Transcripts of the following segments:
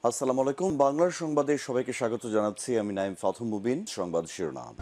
আসসালামু আলাইকুম। বাংলার সংবাদে সবাইকে স্বাগত জানাচ্ছি। আমি নাইম ফাথুম মুবিন। সংবাদ শিরোনাম।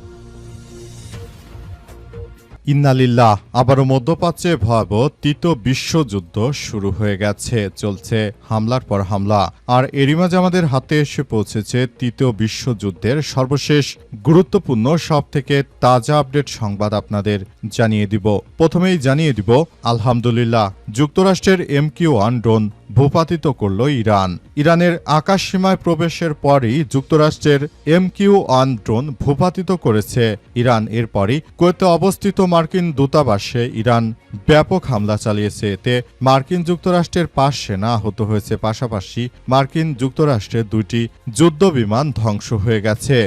ইন্নালিল্লাহ, আবারও মধ্যপ্রাচ্যে ভয়াবহ তৃতীয় বিশ্বযুদ্ধ শুরু হয়ে গেছে। চলছে হামলার পর হামলা, আর এরই মাঝে আমাদের হাতে এসে পৌঁছেছে তৃতীয় বিশ্বযুদ্ধের সর্বশেষ গুরুত্বপূর্ণ সবথেকে তাজা আপডেট সংবাদ আপনাদের জানিয়ে দিব। প্রথমেই জানিয়ে দিব, আলহামদুলিল্লাহ, যুক্তরাষ্ট্রের MQ-1 ড্রোন ভূপাতিত করল ইরান। ইরানের আকাশ সীমায় প্রবেশের পরই যুক্তরাষ্ট্রের MQ-1 ড্রোন ভূপাতিত করেছে ইরান। এরপরই কুয়েতে অবস্থিত মার্কিন দূতাবাসে ইরান ব্যাপক হামলা চালিয়েছে। এতে মার্কিন যুক্তরাষ্ট্রের 5 সেনা আহত হয়েছে, পাশাপাশি মার্কিন যুক্তরাষ্ট্রের 2টি যুদ্ধবিমান ধ্বংস হয়ে গেছে।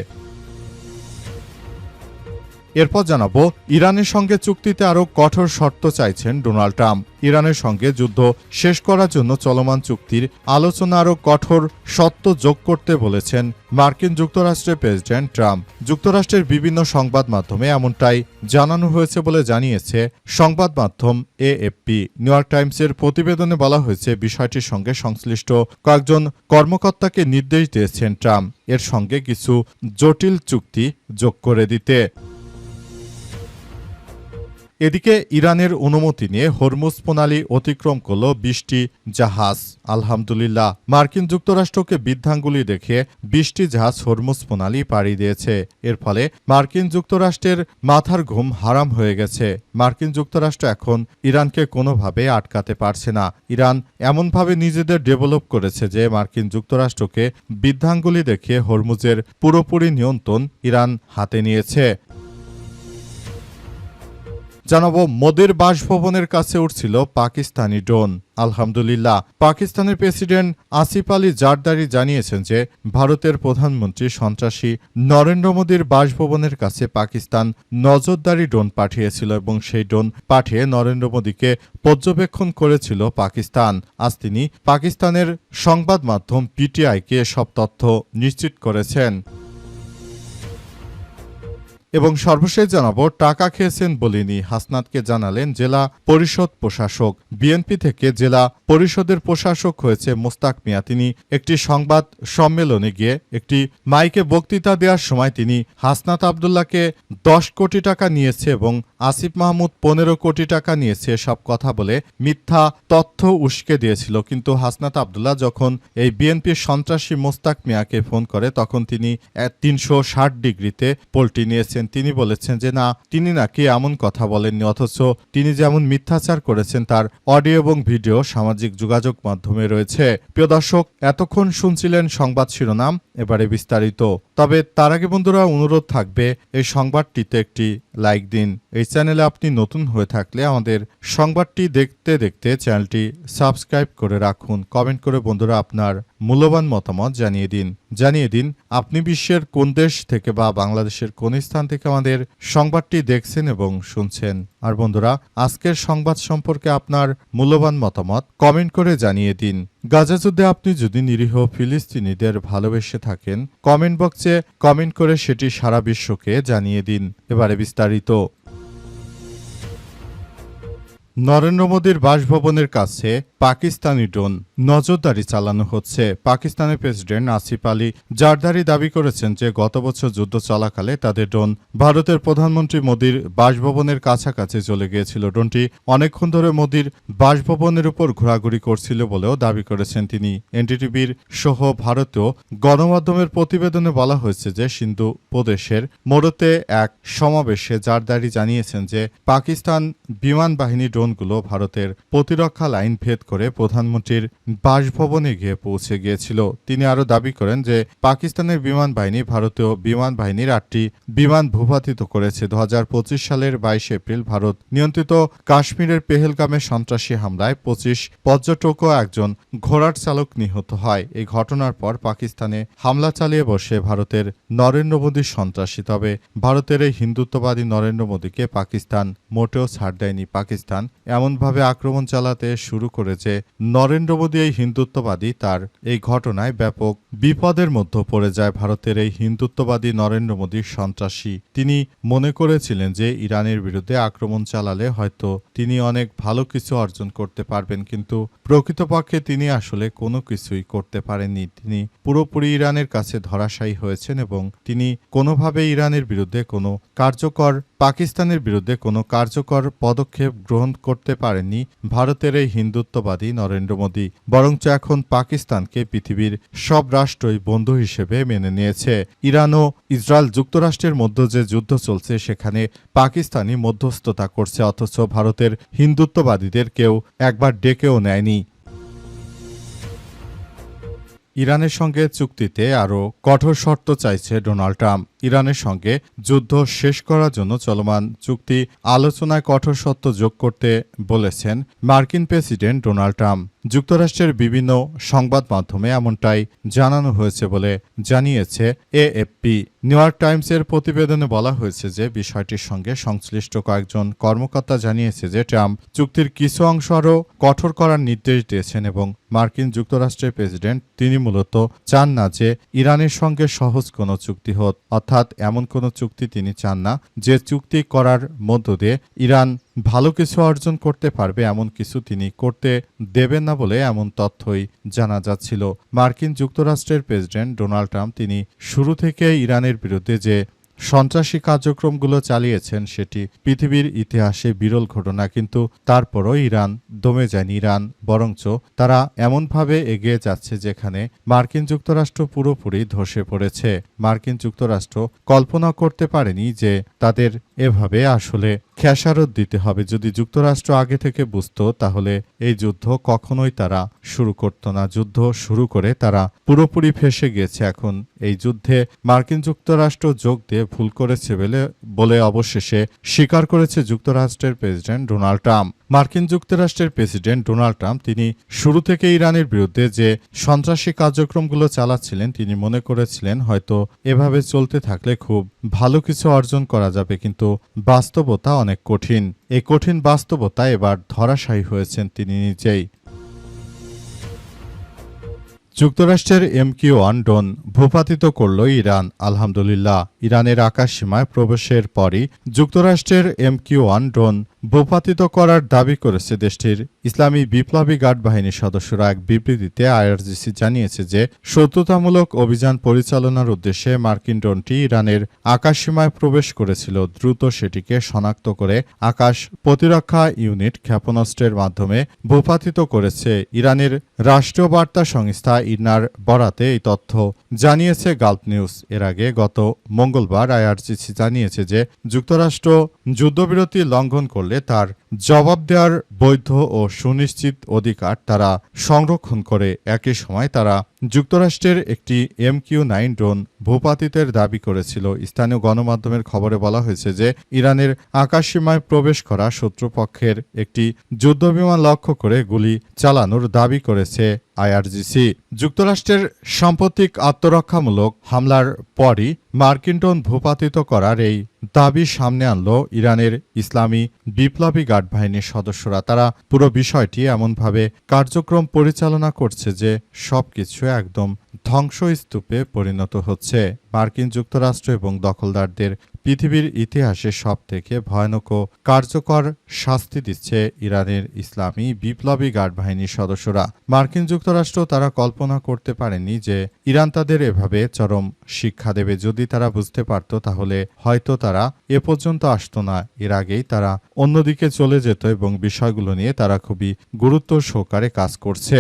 এরপর জানাবো, ইরানের সঙ্গে চুক্তিতে আরও কঠোর শর্ত চাইছেন ডোনাল্ড ট্রাম্প। ইরানের সঙ্গে যুদ্ধ শেষ করার জন্য চলমান চুক্তির আলোচনা আরও কঠোর শর্ত যোগ করতে বলেছেন মার্কিন যুক্তরাষ্ট্রের প্রেসিডেন্ট ট্রাম্প। যুক্তরাষ্ট্রের বিভিন্ন সংবাদ মাধ্যমে এমনটাই জানানো হয়েছে বলে জানিয়েছে সংবাদ মাধ্যম AFP। নিউ ইয়র্ক টাইমসের প্রতিবেদনে বলা হয়েছে, বিষয়টির সঙ্গে সংশ্লিষ্ট কয়েকজন কর্মকর্তাকে নির্দেশ দিয়েছেন ট্রাম্প এর সঙ্গে কিছু জটিল চুক্তি যোগ করে দিতে। এদিকে ইরানের অনুমতি নিয়ে হরমুজ প্রণালী অতিক্রম করল 20টি জাহাজ। আলহামদুলিল্লাহ, মার্কিন যুক্তরাষ্ট্রকে বৃদ্ধাঙ্গুলি দেখে 20টি জাহাজ হরমুজ প্রণালী পাড়ি দিয়েছে। এর ফলে মার্কিন যুক্তরাষ্ট্রের মাথার ঘুম হারাম হয়ে গেছে। মার্কিন যুক্তরাষ্ট্র এখন ইরানকে কোনোভাবে আটকাতে পারছে না। ইরান এমনভাবে নিজেদের ডেভেলপ করেছে যে মার্কিন যুক্তরাষ্ট্রকে বৃদ্ধাঙ্গুলি দেখে হরমুজের পুরোপুরি নিয়ন্ত্রণ ইরান হাতে নিয়েছে। জানাবো, মোদির বাসভবনের কাছে উঠছিল পাকিস্তানি ড্রোন। আলহামদুলিল্লাহ, পাকিস্তানের প্রেসিডেন্ট আসিফ আলী জারদারি জানিয়েছেন যে ভারতের প্রধানমন্ত্রী সন্ত্রাসী নরেন্দ্র মোদির বাসভবনের কাছে পাকিস্তান নজরদারি ড্রোন পাঠিয়েছিল এবং সেই ড্রোন পাঠিয়ে নরেন্দ্র মোদিকে পর্যবেক্ষণ করেছিল পাকিস্তান। আজ তিনি পাকিস্তানের সংবাদ মাধ্যম PTI-কে সব তথ্য নিশ্চিত করেছেন। এবং সর্বশেষ জানাবো, টাকা খেয়েছেন বলিনি, হাসনাতকে জানালেন জেলা পরিষদ প্রশাসক। বিএনপি থেকে জেলা পরিষদের প্রশাসক হয়েছে মোস্তাক মিয়া। তিনি একটি সংবাদ সম্মেলনে গিয়ে একটি মাইকে বক্তৃতা দেওয়ার সময় তিনি হাসনাত আবদুল্লাহকে 10 কোটি টাকা নিয়েছে এবং আসিফ মাহমুদ 15 কোটি টাকা নিয়েছে সব কথা বলে মিথ্যা তথ্য উস্কে দিয়েছিল। কিন্তু হাসনাত আবদুল্লাহ যখন এই বিএনপির সন্ত্রাসী মোস্তাক মিয়াকে ফোন করে, তখন তিনি 360 ডিগ্রিতে পল্টি নিয়েছেন। তিনি বলেছেন যে না, তিনি নাকি এমন কথা বলেননি, অথচ তিনি যেমন মিথ্যাচার করেছেন তার অডিও এবং ভিডিও সামাজিক যোগাযোগ মাধ্যমে রয়েছে। প্রিয় দর্শক, এতক্ষণ শুনছিলেন সংবাদ শিরোনাম, এবারে বিস্তারিত। তবে তার আগে বন্ধুরা, অনুরোধ থাকবে এই সংবাদটিতে একটি লাইক দিন। এই চ্যানেলে আপনি নতুন হয়ে থাকলে আমাদের সংবাদটি দেখতে দেখতে চ্যানেলটি সাবস্ক্রাইব করে রাখুন। কমেন্ট করে বন্ধুরা আপনার মূল্যবান মতামত জানিয়ে দিন আপনি বিশ্বের কোন দেশ থেকে বা বাংলাদেশের কোন স্থান থেকে আমাদের সংবাদটি দেখছেন এবং শুনছেন। আর বন্ধুরা, আজকের সংবাদ সম্পর্কে আপনার মূল্যবান মতামত কমেন্ট করে জানিয়ে দিন। গাজা যুদ্ধে আপনি যদি নিরীহ ফিলিস্তিনিদের ভালোবেসে থাকেন, কমেন্ট বক্সে কমেন্ট করে সেটি সারা বিশ্বকে জানিয়ে দিন। এবারে বিস্তারিত। নরেন্দ্র মোদির বাসভবনের কাছে পাকিস্তানি ড্রোন নজরদারি চালানো হচ্ছে। পাকিস্তানের প্রেসিডেন্ট আসিফ আলী জারদারি দাবি করেছেন যে গত বছর যুদ্ধ চলাকালে তাদের ড্রোন ভারতের প্রধানমন্ত্রী মোদির বাসভবনের কাছাকাছি চলে গিয়েছিল। ড্রোনটি অনেকক্ষণ ধরে মোদির বাসভবনের উপর ঘোরাঘুরি করছিল বলেও দাবি করেছেন তিনি। NDTVর সহ ভারতীয় গণমাধ্যমের প্রতিবেদনে বলা হয়েছে যে সিন্ধু প্রদেশের মোরতে এক সমাবেশে জারদারি জানিয়েছেন যে পাকিস্তান বিমান বাহিনী ড্রোনগুলো ভারতের প্রতিরক্ষা লাইন ভেদ করে প্রধানমন্ত্রীর বাসভবনে গিয়ে পৌঁছে গিয়েছিল। তিনি আরও দাবি করেন যে পাকিস্তানের বিমান বাহিনী ভারতীয় বিমান বাহিনীর 8টি বিমান ভূপাতিত করেছে। 2025 সালের 22 এপ্রিল ভারত নিয়ন্ত্রিত কাশ্মীরের পেহেলগামে সন্ত্রাসী হামলায় 25 পর্যটক ও একজন ঘোড়ার চালক নিহত হয়। এই ঘটনার পর পাকিস্তানে হামলা চালিয়ে বসে ভারতের নরেন্দ্র মোদী সন্ত্রাসী। তবে ভারতের এই হিন্দুত্ববাদী নরেন্দ্র মোদীকে পাকিস্তান মোটেও ছাড় দেয়নি। পাকিস্তান এমনভাবে আক্রমণ চালাতে শুরু করে যে নরেন্দ্র মোদী এই হিন্দুত্ববাদী, তার এই ঘটনায় ব্যাপক বিপদের মধ্যে পড়ে যায় ভারতের এই হিন্দুত্ববাদী নরেন্দ্র মোদী সন্ত্রাসী। তিনি মনে করেছিলেন যে ইরানের বিরুদ্ধে আক্রমণ চালালে হয়তো তিনি অনেক ভালো কিছু অর্জন করতে পারবেন, কিন্তু প্রকৃতপক্ষে তিনি আসলে কোনো কিছুই করতে পারেননি। তিনি পুরোপুরি ইরানের কাছে ধরাশায়ী হয়েছেন এবং তিনি কোনোভাবে ইরানের বিরুদ্ধে কোনো পাকিস্তানের বিরুদ্ধে কোনো কার্যকর পদক্ষেপ গ্রহণ করতে পারেননি ভারতের এই হিন্দুত্ববাদী নরেন্দ্র মোদী। বরঞ্চ এখন পাকিস্তানকে পৃথিবীর সব রাষ্ট্রই বন্ধু হিসেবে মেনে নিয়েছে। ইরান ও ইসরায়েল যুক্তরাষ্ট্রের মধ্যে যে যুদ্ধ চলছে সেখানে পাকিস্তানি মধ্যস্থতা করছে, অথচ ভারতের হিন্দুত্ববাদীদের কেউ একবার ডেকেও নেয়নি। ইরানের সঙ্গে চুক্তিতে আরও কঠোর শর্ত চাইছে ডোনাল্ড ট্রাম্প। ইরানের সঙ্গে যুদ্ধ শেষ করার জন্য চলমান চুক্তি আলোচনায় কঠোর শর্ত যোগ করতে বলেছেন মার্কিন প্রেসিডেন্ট ডোনাল্ড ট্রাম্প। যুক্তরাষ্ট্রের বিভিন্ন সংবাদ মাধ্যমে এমনটাই জানানো হয়েছে বলে জানিয়েছে এএফপি। নিউ ইয়র্ক টাইমসের প্রতিবেদনে বলা হয়েছে যে বিষয়টির সঙ্গে সংশ্লিষ্ট কয়েকজন কর্মকর্তা জানিয়েছে যে ট্রাম্প চুক্তির কিছু অংশ আরও কঠোর করার নির্দেশ দিয়েছেন এবং মার্কিন যুক্তরাষ্ট্রের প্রেসিডেন্ট তিনি মূলত চান না যে ইরানের সঙ্গে সহজ কোনো চুক্তি হোক, অর্থাৎ এমন কোনো চুক্তি তিনি চান না যে চুক্তি করার মধ্য দিয়ে ইরান ভালো কিছু অর্জন করতে পারবে, এমন কিছু তিনি করতে দেবেন না বলে এমন তথ্যই জানা যাচ্ছিল। মার্কিন যুক্তরাষ্ট্রের প্রেসিডেন্ট ডোনাল্ড ট্রাম্প তিনি শুরু থেকে ইরানের বিরুদ্ধে যে সন্ত্রাসী কার্যক্রমগুলো চালিয়েছেন সেটি পৃথিবীর ইতিহাসে বিরল ঘটনা, কিন্তু তারপরও ইরান দমে যায়নি। ইরান বরঞ্চ তারা এমনভাবে এগিয়ে যাচ্ছে যেখানে মার্কিন যুক্তরাষ্ট্র পুরোপুরি ধসে পড়েছে। মার্কিন যুক্তরাষ্ট্র কল্পনা করতে পারেনি যে তাদের এভাবে আসলে খেসারত দিতে হবে। যদি যুক্তরাষ্ট্র আগে থেকে বুঝতো তাহলে এই যুদ্ধ কখনোই তারা শুরু করত না। যুদ্ধ শুরু করে তারা পুরোপুরি ফেঁসে গিয়েছে। এখন এই যুদ্ধে মার্কিন যুক্তরাষ্ট্র যোগ দিয়ে ভুল করেছে বলে অবশেষে স্বীকার করেছে যুক্তরাষ্ট্রের প্রেসিডেন্ট ডোনাল্ড ট্রাম্প। মার্কিন যুক্তরাষ্ট্রের প্রেসিডেন্ট ডোনাল্ড ট্রাম্প তিনি শুরু থেকে ইরানের বিরুদ্ধে যে সন্ত্রাসী কার্যক্রমগুলো চালাচ্ছিলেন তিনি মনে করেছিলেন হয়তো এভাবে চলতে থাকলে খুব ভালো কিছু অর্জন করা যাবে, কিন্তু বাস্তবতা অনেক কঠিন। এই কঠিন বাস্তবতায় এবার ধরাশায়ী হয়েছেন তিনি নিজেই। যুক্তরাষ্ট্রের MQ-1 ড্রোন ভূপাতিত করল ইরান। আলহামদুলিল্লাহ, ইরানের আকাশসীমায় প্রবেশের পরই যুক্তরাষ্ট্রের MQ-1 ড্রোন ভূপাতিত করার দাবি করেছে দেশটির ইসলামী বিপ্লবী গার্ড বাহিনীর সদস্যরা। এক বিবৃতিতে IRGC জানিয়েছে যে শত্রুতামূলক অভিযান পরিচালনার উদ্দেশ্যে মার্কিন ড্রোনটি ইরানের আকাশসীমায় প্রবেশ করেছিল। দ্রুত সেটিকে শনাক্ত করে আকাশ প্রতিরক্ষা ইউনিট ক্ষেপণাস্ত্রের মাধ্যমে ভূপাতিত করেছে। ইরানের রাষ্ট্রীয় বার্তা সংস্থা ইরনার বরাতে এই তথ্য জানিয়েছে গালফ নিউজ। এর আগে গত মঙ্গলবার IRGC জানিয়েছে যে যুক্তরাষ্ট্র যুদ্ধবিরতি লঙ্ঘন করলে তার জবাব দেওয়ার বৈধ ও সুনিশ্চিত অধিকার তারা সংরক্ষণ করে। একই সময় তারা যুক্তরাষ্ট্রের একটি MQ-9 ড্রোন ভূপাতিতের দাবি করেছিল। স্থানীয় গণমাধ্যমের খবরে বলা হয়েছে যে ইরানের আকাশসীমায় প্রবেশ করা শত্রুপক্ষের একটি যুদ্ধবিমান লক্ষ্য করে গুলি চালানোর দাবি করেছে IRGC। যুক্তরাষ্ট্রের সাম্প্রতিক আত্মরক্ষামূলক হামলার পরই মার্কিন ড্রোন ভূপাতিত করার এই দাবি সামনে আনল ইরানের ইসলামী বিপ্লবী গার্ড বাহিনীর সদস্যরা। তারা পুরো বিষয়টি এমনভাবে কার্যক্রম পরিচালনা করছে যে সবকিছু একদম ধ্বংসস্তূপে পরিণত হচ্ছে। মার্কিন যুক্তরাষ্ট্র এবং দখলদারদের পৃথিবীর ইতিহাসে সবথেকে ভয়ানক ও কার্যকর শাস্তি দিচ্ছে ইরানের ইসলামী বিপ্লবী গার্ড বাহিনীর সদস্যরা। মার্কিন যুক্তরাষ্ট্র তারা কল্পনা করতে পারেনি যে ইরান তাদের এভাবে চরম শিক্ষা দেবে। যদি তারা বুঝতে পারত তাহলে হয়তো তারা এ পর্যন্ত আসতো না। এর আগেই তারা অন্যদিকে চলে যেত এবং বিষয়গুলো নিয়ে তারা খুবই গুরুত্ব সহকারে কাজ করছে।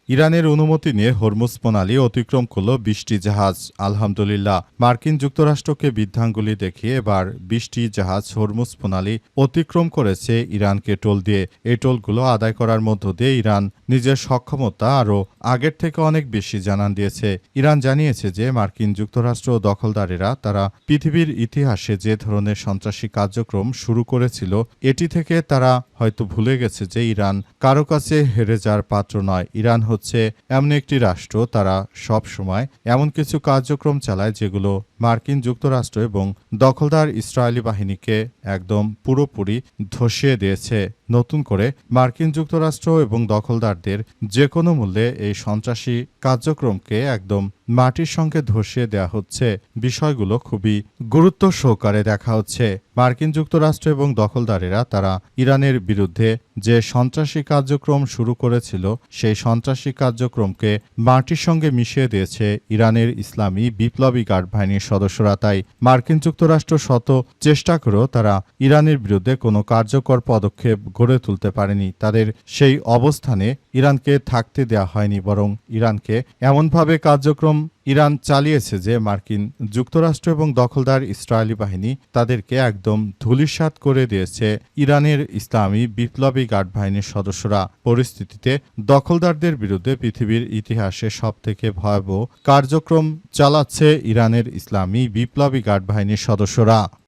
ইরানের অনুমতি নিয়ে হরমুজ প্রণালী অতিক্রম করল 20টি জাহাজ। আলহামদুলিল্লাহ, মার্কিন যুক্তরাষ্ট্রকে বৃদ্ধাঙ্গুলি দেখিয়ে এবার 20টি জাহাজ হরমুজ প্রণালী অতিক্রম করেছে ইরানকে টোল দিয়ে। এই টোলগুলো আদায় করার মধ্য দিয়ে ইরান নিজের সক্ষমতা আরও আগের থেকে অনেক বেশি জানান দিয়েছে। ইরান জানিয়েছে যে মার্কিন যুক্তরাষ্ট্র দখলদারেরা তারা পৃথিবীর ইতিহাসে যে ধরনের সন্ত্রাসী কার্যক্রম শুরু করেছিল এটি থেকে তারা হয়তো ভুলে গেছে যে ইরান কারো কাছে হেরে যাওয়ার পাত্র নয়। ইরান হচ্ছে এমন একটি রাষ্ট্র, তারা সব সময় এমন কিছু কার্যক্রম চালায় যেগুলো মার্কিন যুক্তরাষ্ট্র এবং দখলদার ইসরায়েলি বাহিনীকে একদম পুরোপুরি ধসিয়ে দিয়েছে। নতুন করে মার্কিন যুক্তরাষ্ট্র এবং দখলদারদের যে কোনো মূল্যে এই সন্ত্রাসী কার্যক্রমকে একদম মাটির সঙ্গে ধসিয়ে দেওয়া হচ্ছে। বিষয়গুলো খুবই গুরুত্ব সহকারে দেখা হচ্ছে। মার্কিন যুক্তরাষ্ট্র এবং দখলদারেরা তারা ইরানের বিরুদ্ধে যে সন্ত্রাসী কার্যক্রম শুরু করেছিল, সেই সন্ত্রাসী কার্যক্রমকে মাটির সঙ্গে মিশিয়ে দিয়েছে ইরানের ইসলামী বিপ্লবী গার্ড বাহিনীর সদস্যরা। তাই মার্কিন যুক্তরাষ্ট্র শত চেষ্টা করেও তারা ইরানের বিরুদ্ধে কোনো কার্যকর পদক্ষেপ গড়ে তুলতে পারেনি। তাদের সেই অবস্থানে ইরানকে থাকতে দেওয়া হয়নি, বরং ইরানকে এমনভাবে কার্যক্রম ইরান চালিয়েছে যে মার্কিন যুক্তরাষ্ট্র এবং দখলদার ইসরায়েলি বাহিনী তাদেরকে একদম ধূলিসাৎ করে দিয়েছে ইরানের ইসলামী বিপ্লবী গার্ড বাহিনীর সদস্যরা। পরিস্থিতিতে দখলদারদের বিরুদ্ধে পৃথিবীর ইতিহাসে সবথেকে ভয়াবহ কার্যক্রম চালাচ্ছে ইরানের ইসলামী বিপ্লবী গার্ড বাহিনীর সদস্যরা।